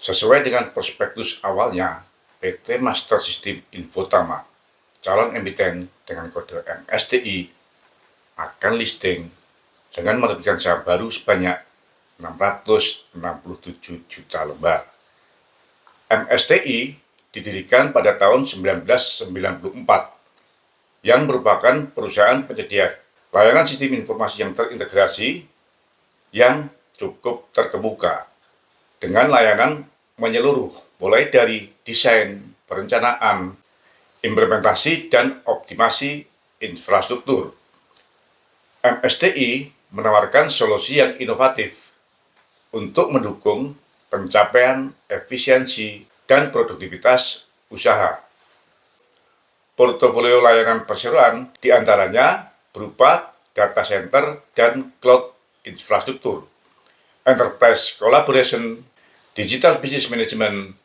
Sesuai dengan prospektus awalnya, PT Master System Infotama, calon emiten dengan kode MSTI, akan listing dengan menerbitkan saham baru sebanyak 667 juta lembar. MSTI didirikan pada tahun 1994 yang merupakan perusahaan penyedia layanan sistem informasi yang terintegrasi yang cukup terkemuka dengan layanan menyeluruh mulai dari desain, perencanaan, implementasi, dan optimasi infrastruktur. MSTI menawarkan solusi yang inovatif untuk mendukung pencapaian efisiensi dan produktivitas usaha. Portofolio layanan perseroan diantaranya berupa data center dan cloud infrastruktur, enterprise collaboration, digital business management,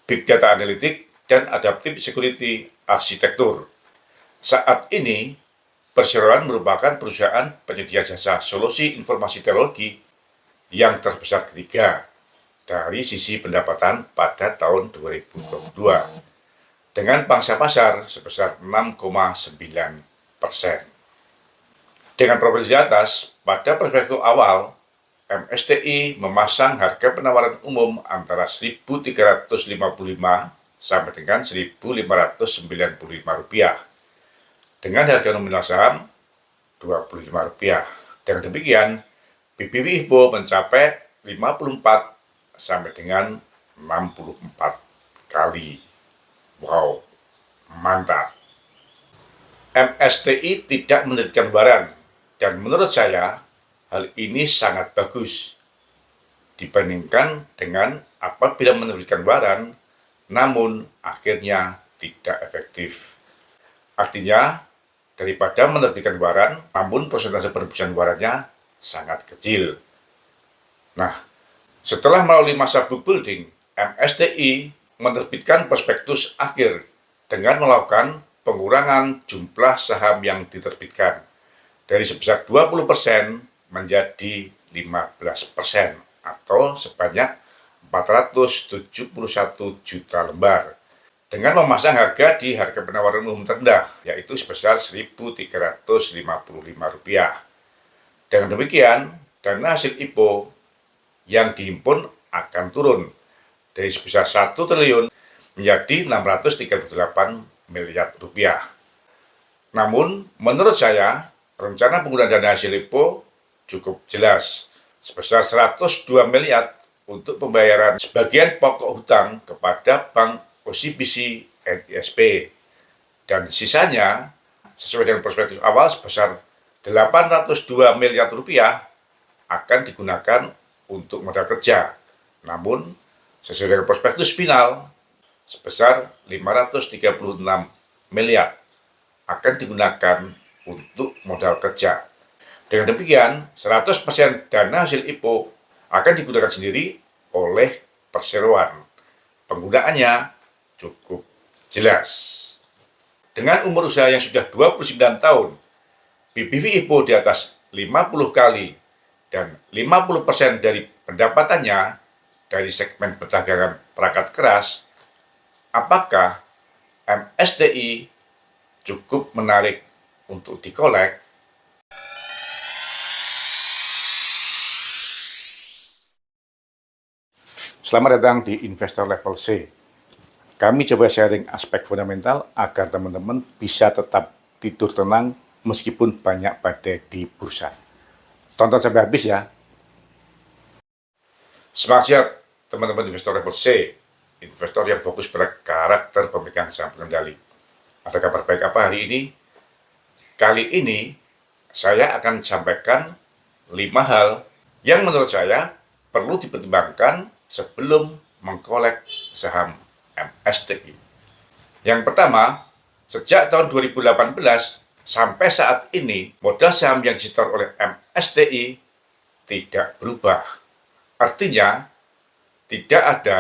big data analytics, dan adaptive security arsitektur. Saat ini, Perseroan merupakan perusahaan penyedia jasa solusi informasi teknologi yang terbesar ketiga dari sisi pendapatan pada tahun 2022 dengan pangsa pasar sebesar 6,9%. Dengan profil di atas, pada perspektif awal, MSTI memasang harga penawaran umum antara Rp1.355 sampai dengan Rp1.595 dengan harga nominal saham Rp25. Dengan demikian, BBW IPO mencapai 54 sampai dengan 64 kali. Wow, mantap. MSTI tidak menerbitkan lembaran, dan menurut saya hal ini sangat bagus dibandingkan dengan apabila menerbitkan lembaran namun akhirnya tidak efektif. Artinya, daripada menerbitkan lembaran namun persentase penebusan lembarannya sangat kecil. Nah, setelah melalui masa book building, MSTI menerbitkan prospektus akhir dengan melakukan pengurangan jumlah saham yang diterbitkan dari sebesar 20% menjadi 15% atau sebanyak 471 juta lembar dengan memasang harga di harga penawaran umum terendah yaitu sebesar Rp1.355. Dengan demikian, dana hasil IPO yang dihimpun akan turun dari sebesar 1 triliun menjadi 638 miliar rupiah. Namun, menurut saya, rencana penggunaan dana hasil IPO cukup jelas, sebesar 102 miliar untuk pembayaran sebagian pokok hutang kepada Bank OCBC NISP, dan sisanya sesuai dengan prospektus awal sebesar 802 miliar rupiah akan digunakan untuk modal kerja. Namun, sesuai dengan prospektus final sebesar 536 miliar akan digunakan untuk modal kerja. Dengan demikian, 100% dana hasil IPO akan digunakan sendiri oleh perseroan. Penggunaannya cukup jelas. Dengan umur usaha yang sudah 29 tahun, BBW IPO di atas 50 kali dan 50% dari pendapatannya dari segmen perdagangan perangkat keras, apakah MSTI cukup menarik untuk dikolek? Selamat datang di Investor Level C. Kami coba sharing aspek fundamental agar teman-teman bisa tetap tidur tenang meskipun banyak badai di bursa. Tonton sampai habis ya. Semangat siap teman-teman investor level C, investor yang fokus pada karakter pemegang saham pengendali. Ada kabar baik apa hari ini? Kali ini saya akan sampaikan 5 hal yang menurut saya perlu dipertimbangkan sebelum mengkolek saham MSTI. Yang pertama, sejak tahun 2018 sampai saat ini, modal saham yang disetor oleh MSTI tidak berubah. Artinya, tidak ada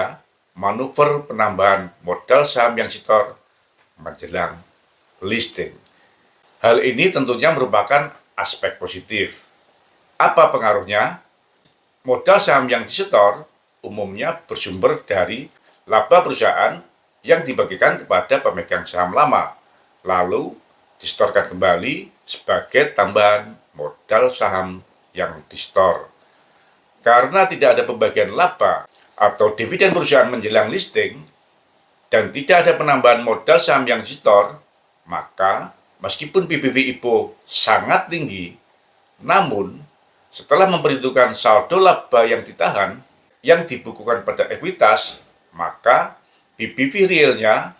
manuver penambahan modal saham yang disetor menjelang listing. Hal ini tentunya merupakan aspek positif. Apa pengaruhnya? Modal saham yang disetor umumnya bersumber dari laba perusahaan yang dibagikan kepada pemegang saham lama, lalu disetorkan kembali sebagai tambahan modal saham yang disetor. Karena tidak ada pembagian laba atau dividen perusahaan menjelang listing dan tidak ada penambahan modal saham yang disetor, maka meskipun PBV IPO sangat tinggi, namun setelah memperhitungkan saldo laba yang ditahan, yang dibukukan pada ekuitas, maka PBV realnya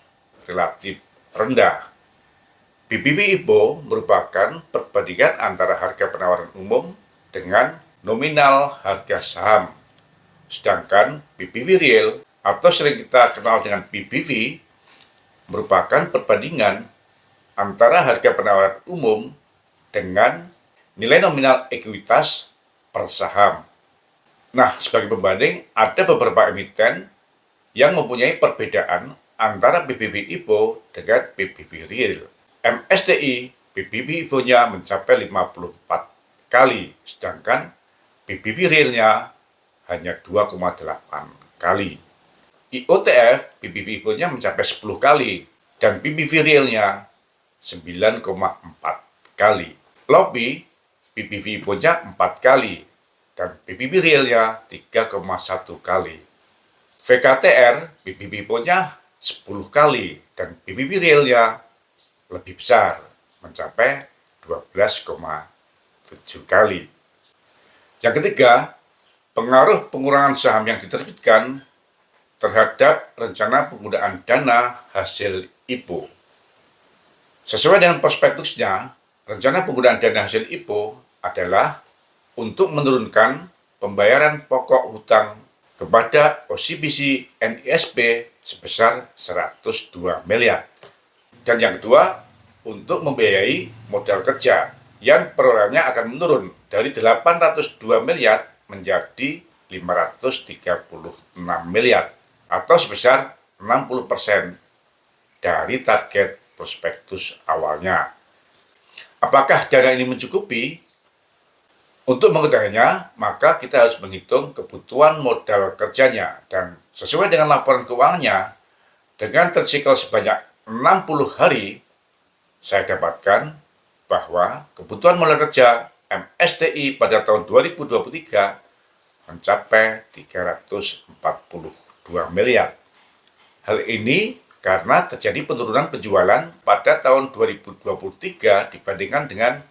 relatif rendah. PBV IPO merupakan perbandingan antara harga penawaran umum dengan nominal harga saham. Sedangkan PBV real atau sering kita kenal dengan PBV merupakan perbandingan antara harga penawaran umum dengan nilai nominal ekuitas per saham. Nah, sebagai pembanding, ada beberapa emiten yang mempunyai perbedaan antara PBV IPO dengan PBV real. MSTI, PBV IPO-nya mencapai 54 kali, sedangkan PBV realnya hanya 2,8 kali. IOTF, PBV IPO-nya mencapai 10 kali, dan PBV realnya 9,4 kali. LOBI, PBV IPO-nya 4 kali, dan PBV realnya 3,1 kali. VKTR, PBV IPO-nya 10 kali, dan PBV realnya lebih besar, mencapai 12,7 kali. Yang ketiga, pengaruh pengurangan saham yang diterbitkan terhadap rencana penggunaan dana hasil IPO. Sesuai dengan prospektusnya, rencana penggunaan dana hasil IPO adalah untuk menurunkan pembayaran pokok hutang kepada OCBC NISP sebesar 102 miliar. Dan yang kedua, untuk membiayai modal kerja yang perolehannya akan menurun dari 802 miliar menjadi 536 miliar atau sebesar 60% dari target prospektus awalnya. Apakah dana ini mencukupi? Untuk mengetahuinya, maka kita harus menghitung kebutuhan modal kerjanya dan sesuai dengan laporan keuangannya, dengan tersikel sebanyak 60 hari, saya dapatkan bahwa kebutuhan modal kerja MSTI pada tahun 2023 mencapai 342 miliar. Hal ini karena terjadi penurunan penjualan pada tahun 2023 dibandingkan dengan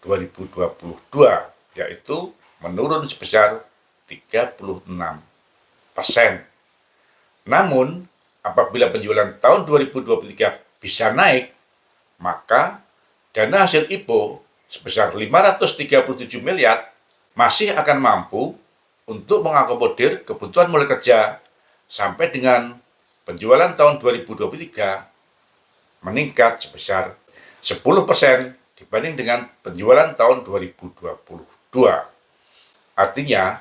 2022, yaitu menurun sebesar 36%. Namun, apabila penjualan tahun 2023 bisa naik, maka dana hasil IPO sebesar 537 miliar masih akan mampu untuk mengakomodir kebutuhan modal kerja sampai dengan penjualan tahun 2023 meningkat sebesar 10% dibanding dengan penjualan tahun 2022. Artinya,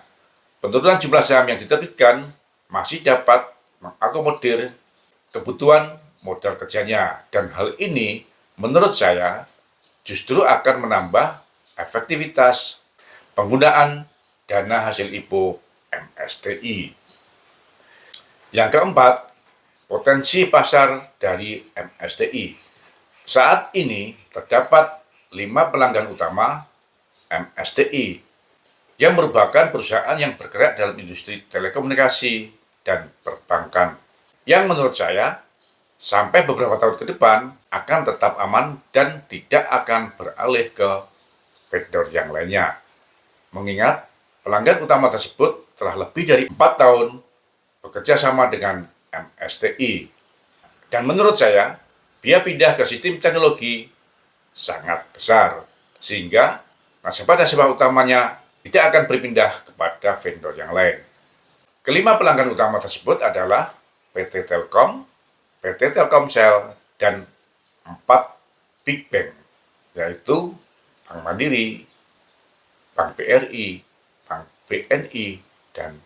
penurunan jumlah saham yang diterbitkan masih dapat mengakomodir kebutuhan modal kerjanya, dan hal ini menurut saya justru akan menambah efektivitas penggunaan dana hasil IPO MSTI. Yang keempat, potensi pasar dari MSTI. Saat ini terdapat 5 pelanggan utama MSTI yang merupakan perusahaan yang bergerak dalam industri telekomunikasi dan perbankan, yang menurut saya sampai beberapa tahun ke depan akan tetap aman dan tidak akan beralih ke vendor yang lainnya. Mengingat pelanggan utama tersebut telah lebih dari 4 tahun bekerja sama dengan MSTI. Dan menurut saya, biaya pindah ke sistem teknologi sangat besar, sehingga nasabah-nasabah utamanya tidak akan berpindah kepada vendor yang lain. Kelima pelanggan utama tersebut adalah PT Telkom, PT Telkomsel, dan 4 Big Bank, yaitu Bank Mandiri, Bank BRI, Bank BNI, dan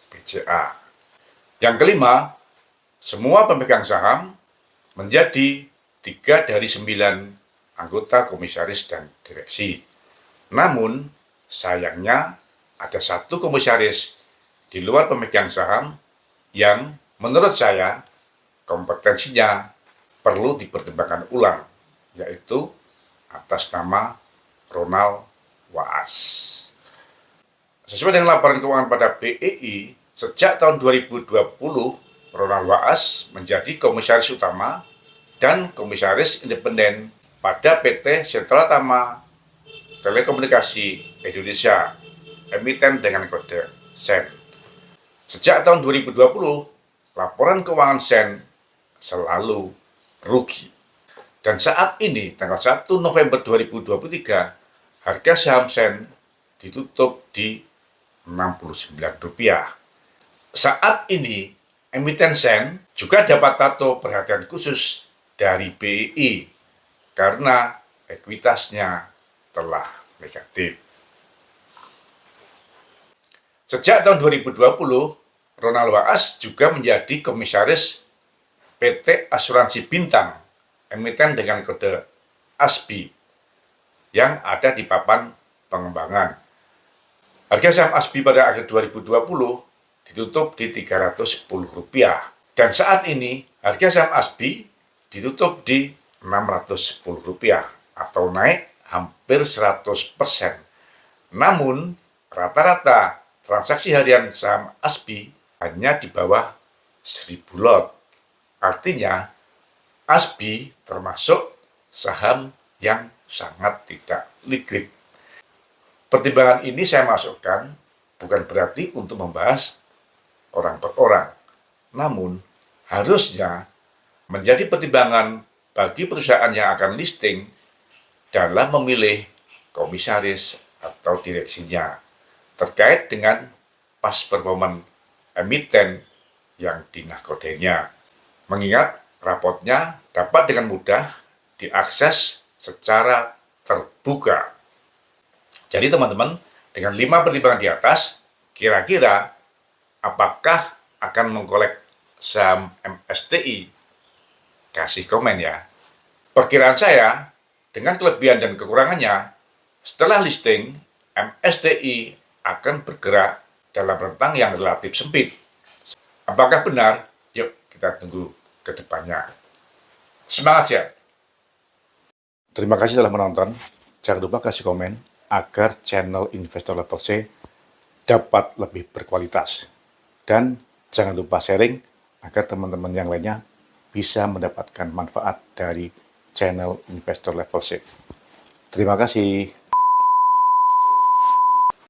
BCA. Yang kelima, semua pemegang saham menjadi 3 dari 9 anggota komisaris dan direksi. Namun, sayangnya ada 1 komisaris di luar pemegang saham yang menurut saya kompetensinya perlu dipertimbangkan ulang, yaitu atas nama Ronald Waas. Sesuai dengan laporan keuangan pada BEI, sejak tahun 2020, Ronald Waas menjadi komisaris utama dan komisaris independen pada PT Sentra Tama Telekomunikasi Indonesia, emiten dengan kode SEN. Sejak tahun 2020, laporan keuangan SEN selalu rugi. Dan saat ini, tanggal 1 November 2023, harga saham SEN ditutup di Rp69. Saat ini, emiten SEN juga dapat tato perhatian khusus dari BEI karena ekuitasnya telah negatif. Sejak tahun 2020, Ronald Waas juga menjadi komisaris PT Asuransi Bintang, emiten dengan kode ASBI, yang ada di papan pengembangan. Harga saham ASBI pada akhir 2020 ditutup di Rp310. Dan saat ini, harga saham ASBI ditutup di Rp610 atau naik hampir 100%. Namun, rata-rata transaksi harian saham ASBI hanya di bawah 1.000 lot. Artinya, ASBI termasuk saham yang sangat tidak liquid. Pertimbangan ini saya masukkan bukan berarti untuk membahas orang per orang, namun harusnya menjadi pertimbangan bagi perusahaan yang akan listing dalam memilih komisaris atau direksinya terkait dengan past performance emiten yang dinahkodenya. Mengingat raportnya dapat dengan mudah diakses secara terbuka. Jadi teman-teman, dengan 5 pertimbangan di atas, kira-kira apakah akan mengkolek saham MSTI? Kasih komen ya. Perkiraan saya, dengan kelebihan dan kekurangannya, setelah listing, MSTI akan bergerak dalam rentang yang relatif sempit. Apakah benar? Yuk kita tunggu ke depannya. Semangat ya! Terima kasih telah menonton. Jangan lupa kasih komen agar channel Investor Level C dapat lebih berkualitas. Dan jangan lupa sharing agar teman-teman yang lainnya bisa mendapatkan manfaat dari channel Investor Level C. Terima kasih.